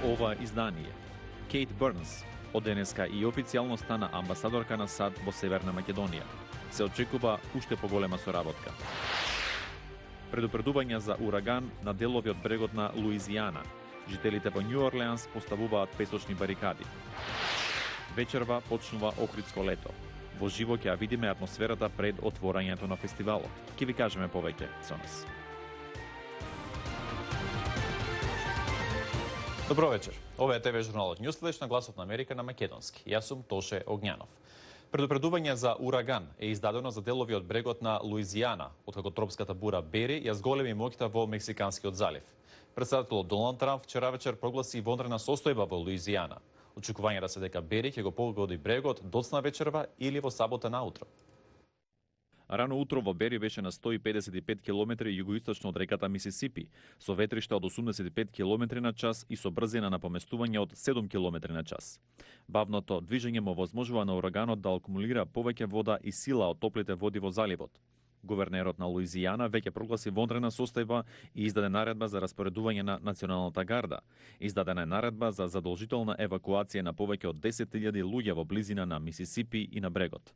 ова издание. Кейт Бернс од денеска и официјално стана амбасадорка на САД во Северна Македонија. Се очекува уште поголема соработка. Предупредување за ураган на делови од брегот на Луизијана. Жителите во Њу Орлеанс поставуваат песочни барикади. Вечерва почнува Охридско лето. Во живо ќе ја видиме атмосферата пред отворањето на фестивалот. Ќе ви кажеме повеќе со нас. Добро вечер. Ова е ТВ журналот Њуслеш на Гласот на Америка на македонски. Јас сум Тоше Огњанов. Предупредување за ураган е издадено за делови од брегот на Луизијана, откако тропската бура Бери ја зголеми моќта во Мексиканскиот залив. Претседателот Доналд Трамп вчера вечер прогласи вонредна состојба во Луизијана. Очекувањата се дека Бери ќе го погоди брегот доцна вечерва или во сабота наутро. Рано утро во Бери беше на 155 км југоисточно од реката Мисисипи, со ветришта од 85 км на час и со брзина на поместување од 7 км на час. Бавното движење му возможува на ураганот да акумулира повеќе вода и сила од топлите води во заливот. Гувернерот на Луизијана веќе прогласи вонредна состојба и издаде наредба за распоредување на Националната гарда. Издадена е наредба за задолжителна евакуација на повеќе од 10.000 луѓе во близина на Мисисипи и на брегот.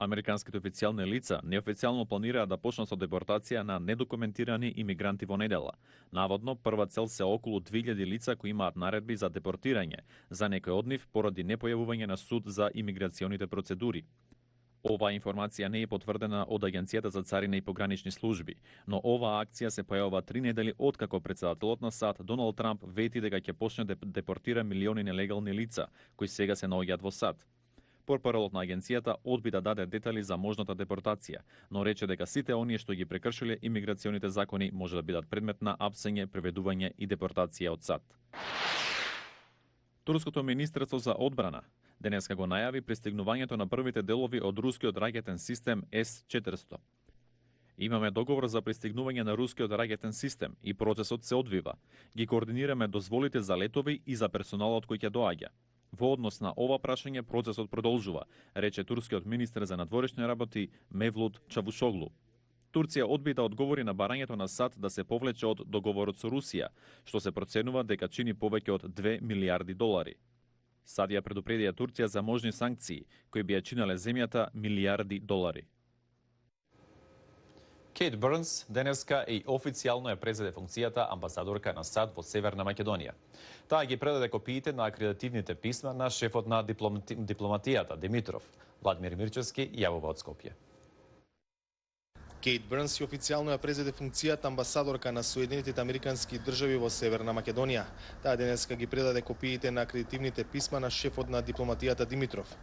Американските официјални лица неофицијално планираат да почнат со депортација на недокументирани имигранти во недела. Наводно, прва цел се околу 2000 лица кои имаат наредби за депортирање, за некој од нив поради непојавување на суд за имиграционите процедури. Оваа информација не е потврдена од Агенцијата за царина и погранични служби, но оваа акција се појавува 3 недели откако претседателот на САД Доналд Трамп вети дека ќе почне да депортира милиони нелегални лица кои сега се наоѓаат во САД. Порпаролот на агенцијата одби да даде детали за можната депортација, но рече дека сите оние што ги прекршиле имиграционите закони може да бидат предмет на апсење, преведување и депортација од САД. Турското министерство за одбрана денеска го најави пристигнувањето на првите делови од рускиот ракетен систем С-400. Имаме договор за пристигнување на рускиот ракетен систем и процесот се одвива. Ги координираме дозволите за летови и за персоналот кој ќе доаѓа. Во однос на ова прашање процесот продолжува, рече турскиот министер за надворешни работи Мевлут Чавушоглу. Турција одби да одговори на барањето на САД да се повлече од договорот со Русија, што се проценува дека чини повеќе од 2 милиарди долари. САД ја предупредија Турција за можни санкции, кои би ја чинеле земјата милиарди долари. Кейт Бернс денеска и официјално ја презеде функцијата амбасадорка на САД во Северна Македонија. Таа ги предаде копиите на акредитивните писма на шефот на дипломатијата Димитров. Владимир Мирчевски јавува од Скопје. Кейт Бернс и официјално ја презеде функцијата амбасадорка на Соединетите Американски држави во Северна Македонија. Таа денеска ги предаде копиите на акредитивните писма на шефот на дипломатијата Димитров.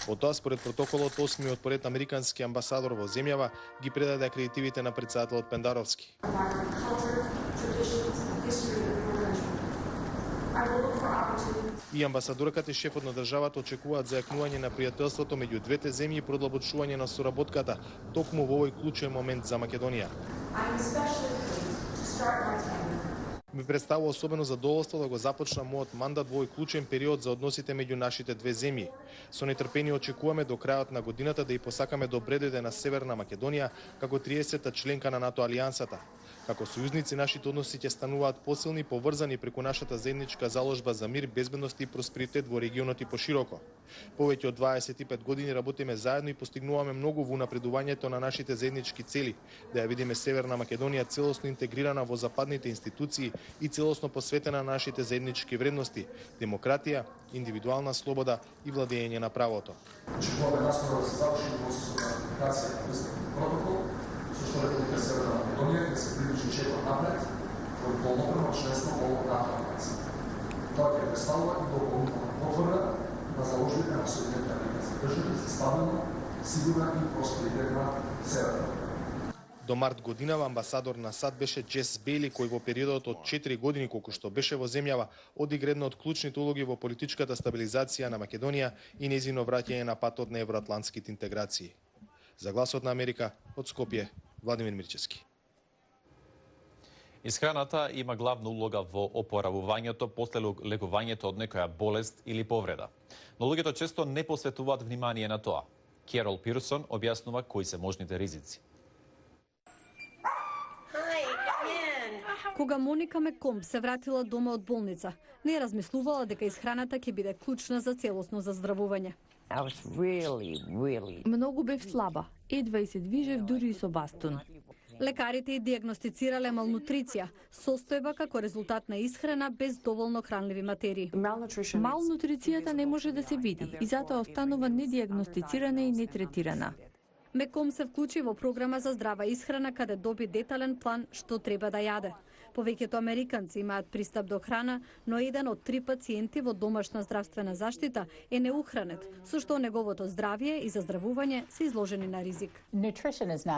Потоа, според протоколот, 8-миот поред американски амбасадор во земјава ги предаде акредитивите на претседателот Пендаровски. И амбасадорката и шефот на државата очекуваат зајакнување на пријателството меѓу двете земји и продлабочување на соработката токму во овој клучен момент за Македонија. Ми представува особено задоволство да го започнам мојот мандат во овој клучен период за односите меѓу нашите две земји. Со нетрпение очекуваме до крајот на годината да ја посакаме добре дојде на Северна Македонија како 30-та членка на НАТО алијансата. Како сојузници нашите односи ќе стануваат посилни и поврзани преку нашата заедничка заложба за мир, безбедност и просперитет во регионот и пошироко. Повеќе од 25 години работиме заедно и постигнуваме многу во напредувањето на нашите заеднички цели, да ја видиме Северна Македонија целосно интегрирана во западните институции и целосно посветена на нашите заеднички вредности – демократија, индивидуална слобода и владење на правото. Очекуваме наскоро да се заврши процесот на ратификација на пристапен протокол, со што Република Северна Македонија ќе се придвижи чекор напред во полноправно членство во НАТО алијанса. Тоа ќе представува и дополнителна потврда на заложбите на Соединетите Американски држави за стабилна, сигурна и просперитетна Северна. До март годинава амбасадор на САД беше Джес Бейли, кој во периодот од 4 години колку што беше во земјава, одигра една од клучните улоги во политичката стабилизација на Македонија и нејзино враќање на патот на евроатлантските интеграции. За Гласот на Америка, од Скопје, Владимир Мирчевски. Исхраната има главна улога во опоравувањето после лекувањето од некоја болест или повреда. Но луѓето често не посветуваат внимание на тоа. Керол Пирсон објаснува кои се можните ризици. Кога Моника Меккомб се вратила дома од болница, не размислувала дека исхраната ќе биде клучна за целосно заздравување. Многу бев слаба, едва и се движев дури и со бастун. Лекарите ја диагностицирале малнутриција, состојба како резултат на исхрана без доволно хранливи материи. Малнутрицијата не може да се види и затоа останува недиагностицирана и нетретирана. Меккомб се вклучи во програма за здрава исхрана каде доби детален план што треба да јаде. Повеќето американци имаат пристап до храна, но 1 од 3 пациенти во домашна здравствена заштита е неухранет, со што неговото здравје и заздравување се изложени на ризик.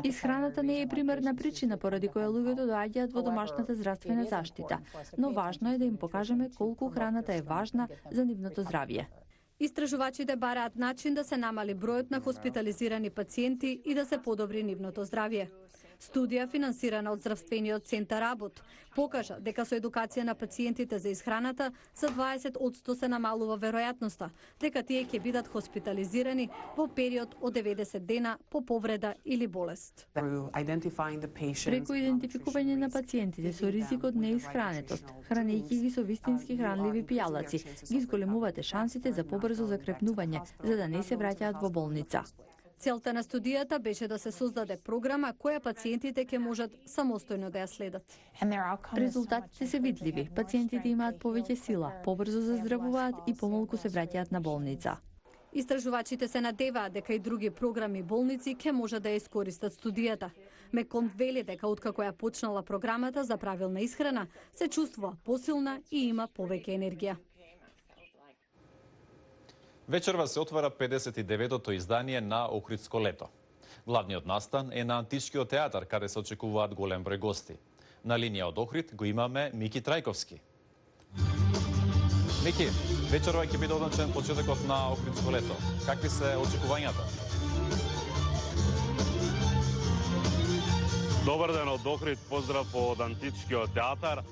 Исхраната не е примерна причина поради која луѓето доаѓаат во домашната здравствена заштита, но важно е да им покажеме колку храната е важна за нивното здравје. Истражувачите бараат начин да се намали бројот на хоспитализирани пациенти и да се подобри нивното здравје. Студија финансирана од здравствениот центар Абот покажа дека со едукација на пациентите за исхраната за 20% се намалува веројатноста дека тие ќе бидат хоспитализирани во период од 90 дена по повреда или болест. Преку идентификување на пациентите со ризик од неисхранетост, хранејќи ги со вистински хранливи пијалаци, ги зголемувате шансите за побрзо закрепнување, за да не се враќаат во болница. Целта на студијата беше да се создаде програма која пациентите ќе можат самостојно да ја следат. Резултатите се видливи. Пациентите имаат повеќе сила, побрзо заздравуваат и помалку се враќаат на болница. Истражувачите се надеваат дека и други програми и болници ќе можат да ја искористат студијата. Меккомб вели дека откако ја почнала програмата за правилна исхрана, се чувствува посилна и има повеќе енергија. Вечерва се отвара 59-то издание на Охридско лето. Главниот настан е на Античкиот театар, каде се очекуваат голем број гости. На линија од Охрид го имаме Мики Трајковски. Мики, вечерва ќе биде одначен почетокот на Охридско лето. Какви се очекувањата? Добар ден од Охрид, поздрав од Античкиот театар.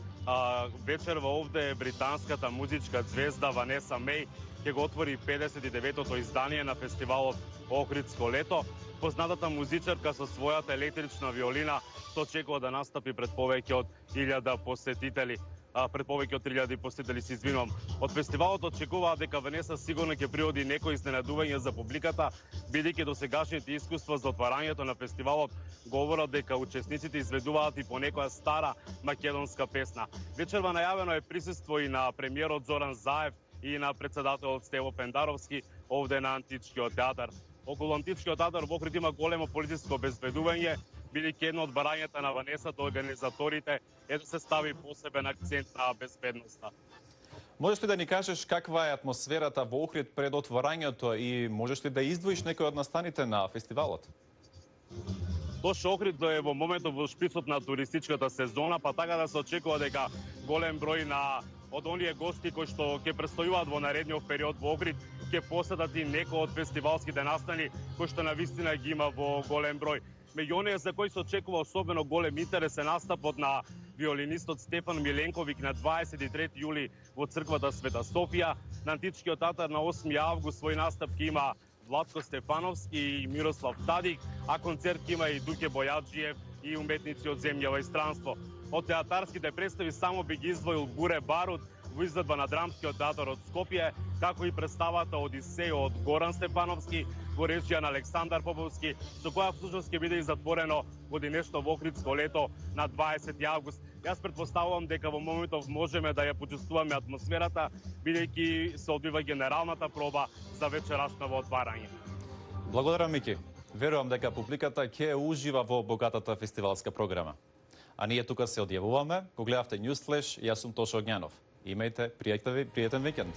Вечерва овде е британската музичка звезда Ванеса Меј ќе го отвори 59-то издание на фестивалот Охридско лето. Познатата музичарка со својата електрична виолина што очекува да настапи пред повеќе од 1000 посетители. Пред повеќе од 3000 посетители, се извинувам. Од фестивалот очекуваат дека Ванеса сигурно ќе приоди некои изненадување за публиката, бидејќи досегашните искуства за отварањето на фестивалот говорат дека учесниците изведуваат и по некоја стара македонска песна. Вечерва најавено е присуство и на премиерот Зоран Заев и на председателот Стево Пендаровски овде на Античкиот театар. Околу Античкиот театар во Охрид има големо полициско обезбедување, бидејќи едно од барањата на Ванесата организаторите е да се стави посебен акцент на безбедноста. Можеш ли да ни кажеш каква е атмосферата во Охрид пред отварањето и можеш ли да издвоиш некој од настаните на фестивалот? Точно Охрид е во моментот во шпицот на туристичката сезона, па така да се очекува дека голем број од оние гости кои што ќе престојуваат во наредниот период во Охрид ќе посетат и некои од фестивалските настани кои што навистина ги има во голем број. Меѓу оние за кои се очекува особено голем интерес е настапот на виолинистот Стефан Миленковиќ на 23 јули во црквата Света Софија. На Античкиот театар на 8 август свој настап ќе има Владко Стефановски и Мирослав Тадик, а концерт ќе има и Дуке Бојаджиев и уметници од земјава и странство. Од театарските представи само би ги издвоил Буре Барут во изvedба на Драмскиот театар од Скопје, како и представата Одисеј од Горан Стефановски во режија на Александар Поповски, со која всушност ќе биде и затворено годинешно во Охридско лето на 20 август. Јас претпоставувам дека во моментов можеме да ја почувствуваме атмосферата, бидејќи се одвива генералната проба за вечерашново отварање. Благодарам, Мики. Верувам дека публиката ќе ужива во богатата фестивалска програма. А ние тука се одјавуваме. Го гледавте Newsflash, јас сум Тоше Огњанов. Имајте пријатен викенд.